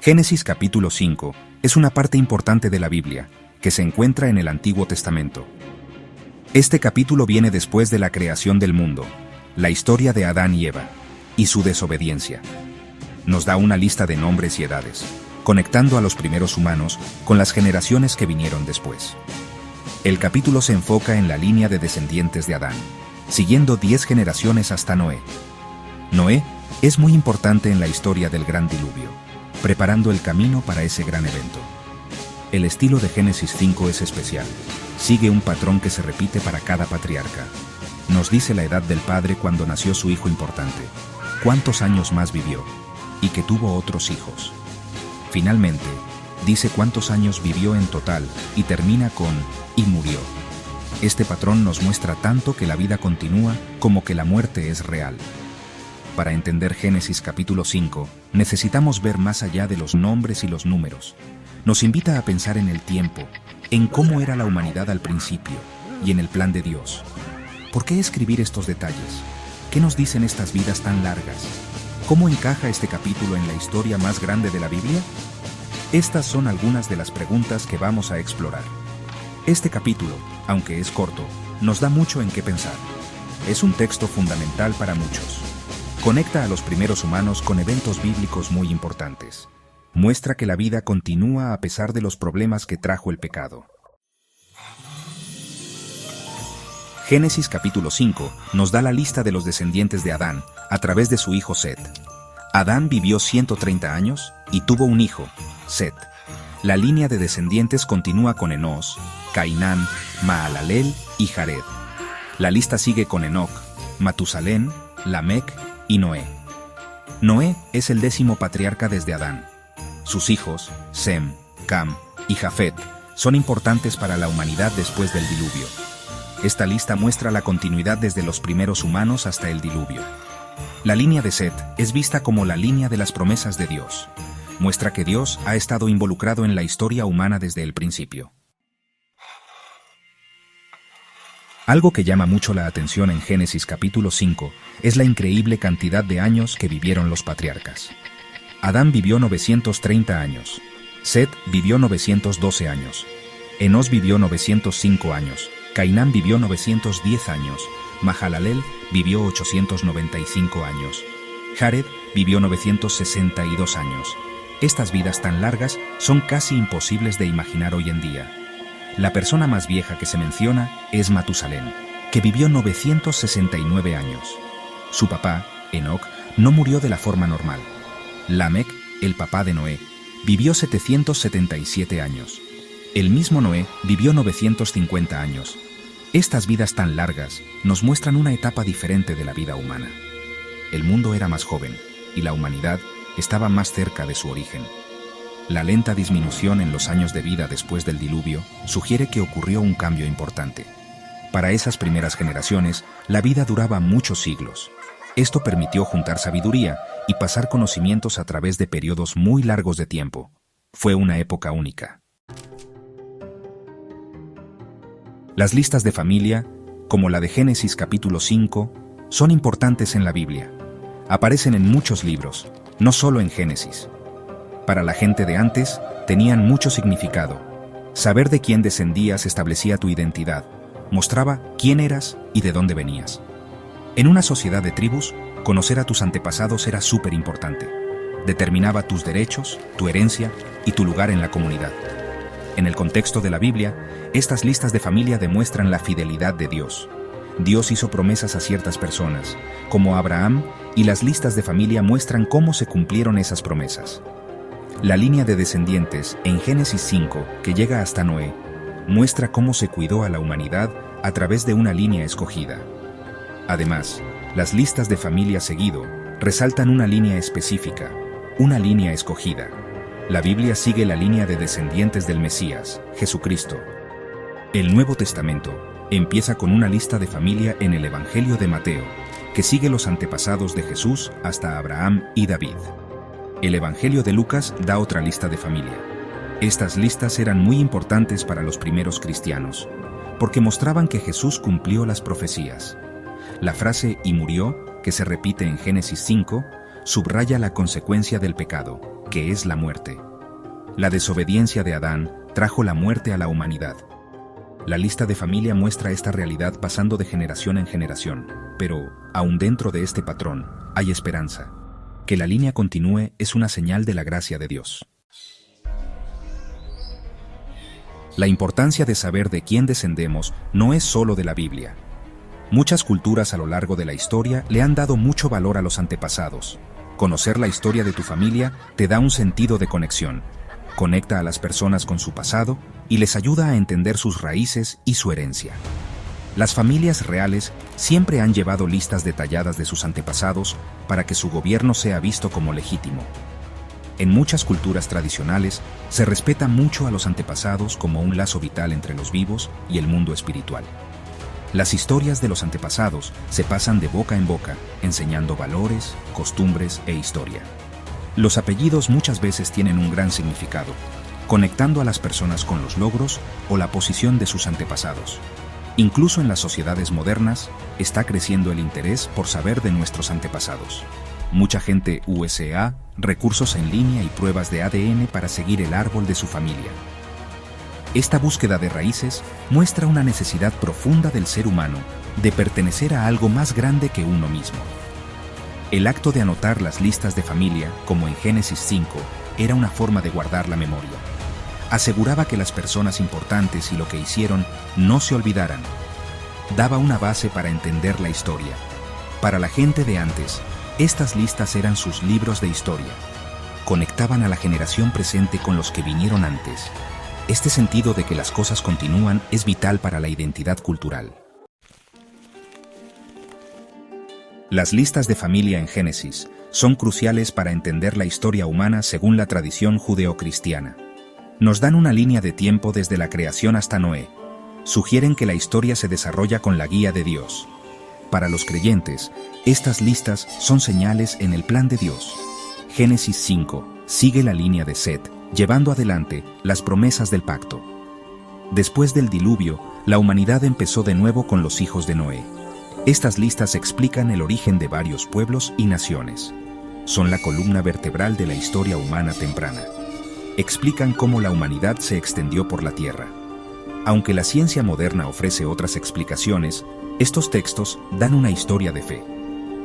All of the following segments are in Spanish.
Génesis capítulo 5 es una parte importante de la Biblia, que se encuentra en el Antiguo Testamento. Este capítulo viene después de la creación del mundo, la historia de Adán y Eva, y su desobediencia. Nos da una lista de nombres y edades, conectando a los primeros humanos con las generaciones que vinieron después. El capítulo se enfoca en la línea de descendientes de Adán, siguiendo 10 generaciones hasta Noé. Noé es muy importante en la historia del gran diluvio, preparando el camino para ese gran evento. El estilo de Génesis 5 es especial. Sigue un patrón que se repite para cada patriarca. Nos dice la edad del padre cuando nació su hijo importante, cuántos años más vivió, y que tuvo otros hijos. Finalmente, dice cuántos años vivió en total y termina con «y murió». Este patrón nos muestra tanto que la vida continúa como que la muerte es real. Para entender Génesis capítulo 5, necesitamos ver más allá de los nombres y los números. Nos invita a pensar en el tiempo, en cómo era la humanidad al principio y en el plan de Dios. ¿Por qué escribir estos detalles? ¿Qué nos dicen estas vidas tan largas? ¿Cómo encaja este capítulo en la historia más grande de la Biblia? Estas son algunas de las preguntas que vamos a explorar. Este capítulo, aunque es corto, nos da mucho en qué pensar. Es un texto fundamental para muchos. Conecta a los primeros humanos con eventos bíblicos muy importantes. Muestra que la vida continúa a pesar de los problemas que trajo el pecado. Génesis capítulo 5 nos da la lista de los descendientes de Adán a través de su hijo Set. Adán vivió 130 años y tuvo un hijo, Set. La línea de descendientes continúa con Enós, Cainán, Mahalaleel y Jared. La lista sigue con Enoc, Matusalén, Lamec y Noé. Noé es el 10º patriarca desde Adán. Sus hijos, Sem, Cam y Jafet, son importantes para la humanidad después del diluvio. Esta lista muestra la continuidad desde los primeros humanos hasta el diluvio. La línea de Set es vista como la línea de las promesas de Dios. Muestra que Dios ha estado involucrado en la historia humana desde el principio. Algo que llama mucho la atención en Génesis capítulo 5 es la increíble cantidad de años que vivieron los patriarcas. Adán vivió 930 años, Set vivió 912 años, Enós vivió 905 años, Cainán vivió 910 años, Mahalaleel vivió 895 años, Jared vivió 962 años. Estas vidas tan largas son casi imposibles de imaginar hoy en día. La persona más vieja que se menciona es Matusalén, que vivió 969 años. Su papá, Enoc, no murió de la forma normal. Lamec, el papá de Noé, vivió 777 años. El mismo Noé vivió 950 años. Estas vidas tan largas nos muestran una etapa diferente de la vida humana. El mundo era más joven y la humanidad estaba más cerca de su origen. La lenta disminución en los años de vida después del diluvio sugiere que ocurrió un cambio importante. Para esas primeras generaciones, la vida duraba muchos siglos. Esto permitió juntar sabiduría y pasar conocimientos a través de periodos muy largos de tiempo. Fue una época única. Las listas de familia, como la de Génesis capítulo 5, son importantes en la Biblia. Aparecen en muchos libros, no solo en Génesis. Para la gente de antes, tenían mucho significado. Saber de quién descendías establecía tu identidad, mostraba quién eras y de dónde venías. En una sociedad de tribus, conocer a tus antepasados era súper importante. Determinaba tus derechos, tu herencia y tu lugar en la comunidad. En el contexto de la Biblia, estas listas de familia demuestran la fidelidad de Dios. Dios hizo promesas a ciertas personas, como Abraham, y las listas de familia muestran cómo se cumplieron esas promesas. La línea de descendientes en Génesis 5, que llega hasta Noé, muestra cómo se cuidó a la humanidad a través de una línea escogida. Además, las listas de familia seguido resaltan una línea específica, una línea escogida. La Biblia sigue la línea de descendientes del Mesías, Jesucristo. El Nuevo Testamento empieza con una lista de familia en el Evangelio de Mateo, que sigue los antepasados de Jesús hasta Abraham y David. El Evangelio de Lucas da otra lista de familia. Estas listas eran muy importantes para los primeros cristianos, porque mostraban que Jesús cumplió las profecías. La frase «y murió», que se repite en Génesis 5, subraya la consecuencia del pecado, que es la muerte. La desobediencia de Adán trajo la muerte a la humanidad. La lista de familia muestra esta realidad pasando de generación en generación, pero, aún dentro de este patrón, hay esperanza. Que la línea continúe es una señal de la gracia de Dios. La importancia de saber de quién descendemos no es solo de la Biblia. Muchas culturas a lo largo de la historia le han dado mucho valor a los antepasados. Conocer la historia de tu familia te da un sentido de conexión. Conecta a las personas con su pasado y les ayuda a entender sus raíces y su herencia. Las familias reales siempre han llevado listas detalladas de sus antepasados para que su gobierno sea visto como legítimo. En muchas culturas tradicionales se respeta mucho a los antepasados como un lazo vital entre los vivos y el mundo espiritual. Las historias de los antepasados se pasan de boca en boca, enseñando valores, costumbres e historia. Los apellidos muchas veces tienen un gran significado, conectando a las personas con los logros o la posición de sus antepasados. Incluso en las sociedades modernas, está creciendo el interés por saber de nuestros antepasados. Mucha gente usa recursos en línea y pruebas de ADN para seguir el árbol de su familia. Esta búsqueda de raíces muestra una necesidad profunda del ser humano de pertenecer a algo más grande que uno mismo. El acto de anotar las listas de familia, como en Génesis 5, era una forma de guardar la memoria. Aseguraba que las personas importantes y lo que hicieron no se olvidaran. Daba una base para entender la historia. Para la gente de antes, estas listas eran sus libros de historia. Conectaban a la generación presente con los que vinieron antes. Este sentido de que las cosas continúan es vital para la identidad cultural. Las listas de familia en Génesis son cruciales para entender la historia humana según la tradición judeocristiana. Nos dan una línea de tiempo desde la creación hasta Noé. Sugieren que la historia se desarrolla con la guía de Dios. Para los creyentes, estas listas son señales en el plan de Dios. Génesis 5 sigue la línea de Set, llevando adelante las promesas del pacto. Después del diluvio, la humanidad empezó de nuevo con los hijos de Noé. Estas listas explican el origen de varios pueblos y naciones. Son la columna vertebral de la historia humana temprana. Explican cómo la humanidad se extendió por la tierra. Aunque la ciencia moderna ofrece otras explicaciones, estos textos dan una historia de fe.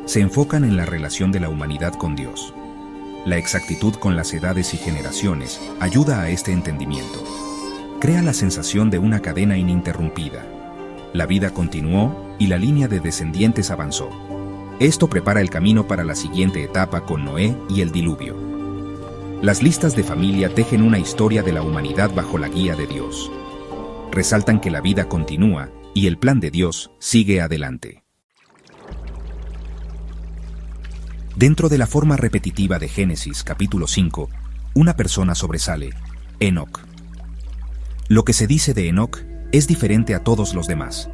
Se enfocan en la relación de la humanidad con Dios. La exactitud con las edades y generaciones ayuda a este entendimiento. Crea la sensación de una cadena ininterrumpida. La vida continuó y la línea de descendientes avanzó. Esto prepara el camino para la siguiente etapa con Noé y el diluvio. Las listas de familia tejen una historia de la humanidad bajo la guía de Dios. Resaltan que la vida continúa y el plan de Dios sigue adelante. Dentro de la forma repetitiva de Génesis capítulo 5, una persona sobresale, Enoc. Lo que se dice de Enoc es diferente a todos los demás.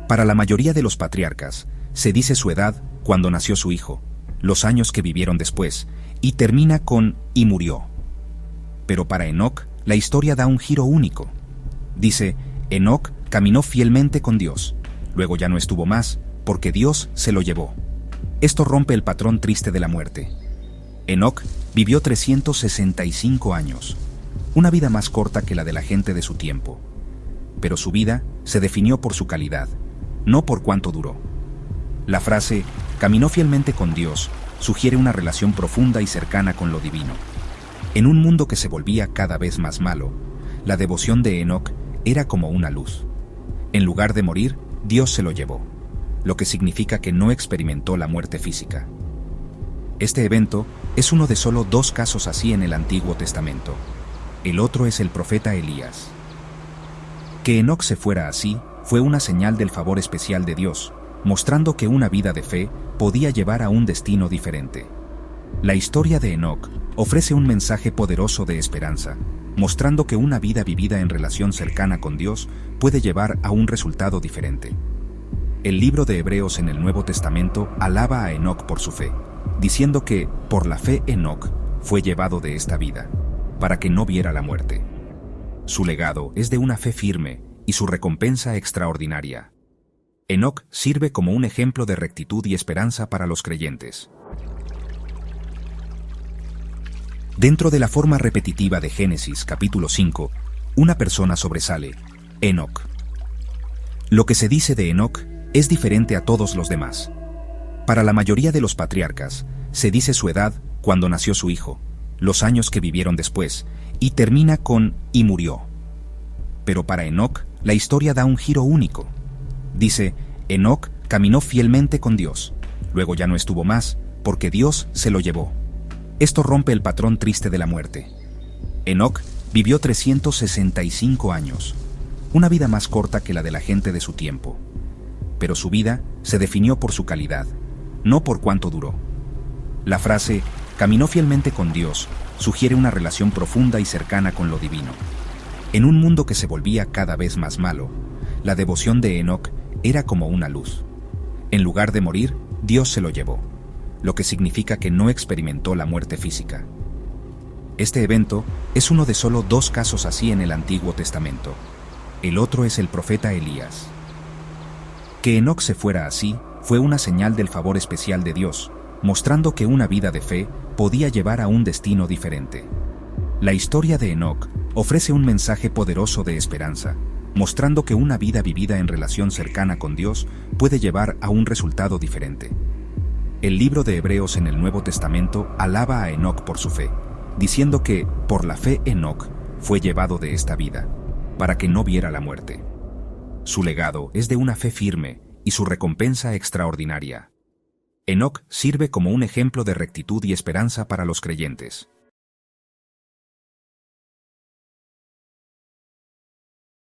Para la mayoría de los patriarcas, se dice su edad cuando nació su hijo, los años que vivieron después, y termina con «y murió». Pero para Enoc, la historia da un giro único. Dice, Enoc caminó fielmente con Dios, luego ya no estuvo más, porque Dios se lo llevó. Esto rompe el patrón triste de la muerte. Enoc vivió 365 años, una vida más corta que la de la gente de su tiempo. Pero su vida se definió por su calidad, no por cuánto duró. La frase, caminó fielmente con Dios, sugiere una relación profunda y cercana con lo divino. En un mundo que se volvía cada vez más malo, la devoción de Enoc era como una luz. En lugar de morir, Dios se lo llevó, lo que significa que no experimentó la muerte física. Este evento es uno de solo 2 casos así en el Antiguo Testamento. El otro es el profeta Elías. Que Enoc se fuera así fue una señal del favor especial de Dios, mostrando que una vida de fe podía llevar a un destino diferente. La historia de Enoc ofrece un mensaje poderoso de esperanza, mostrando que una vida vivida en relación cercana con Dios puede llevar a un resultado diferente. El libro de Hebreos en el Nuevo Testamento alaba a Enoc por su fe, diciendo que, por la fe Enoc, fue llevado de esta vida, para que no viera la muerte. Su legado es de una fe firme y su recompensa extraordinaria. Enoc sirve como un ejemplo de rectitud y esperanza para los creyentes. Dentro de la forma repetitiva de Génesis capítulo 5, una persona sobresale, Enoc. Lo que se dice de Enoc es diferente a todos los demás. Para la mayoría de los patriarcas, se dice su edad cuando nació su hijo, los años que vivieron después, y termina con «y murió». Pero para Enoc, la historia da un giro único. Dice, Enoc caminó fielmente con Dios, luego ya no estuvo más, porque Dios se lo llevó. Esto rompe el patrón triste de la muerte. Enoc vivió 365 años, una vida más corta que la de la gente de su tiempo. Pero su vida se definió por su calidad, no por cuánto duró. La frase, caminó fielmente con Dios, sugiere una relación profunda y cercana con lo divino. En un mundo que se volvía cada vez más malo, la devoción de Enoc era como una luz. En lugar de morir, Dios se lo llevó, lo que significa que no experimentó la muerte física. Este evento es uno de solo 2 casos así en el Antiguo Testamento. El otro es el profeta Elías. Que Enoc se fuera así fue una señal del favor especial de Dios, mostrando que una vida de fe podía llevar a un destino diferente. La historia de Enoc ofrece un mensaje poderoso de esperanza, mostrando que una vida vivida en relación cercana con Dios puede llevar a un resultado diferente. El libro de Hebreos en el Nuevo Testamento alaba a Enoc por su fe, diciendo que, por la fe Enoc, fue llevado de esta vida, para que no viera la muerte. Su legado es de una fe firme y su recompensa extraordinaria. Enoc sirve como un ejemplo de rectitud y esperanza para los creyentes.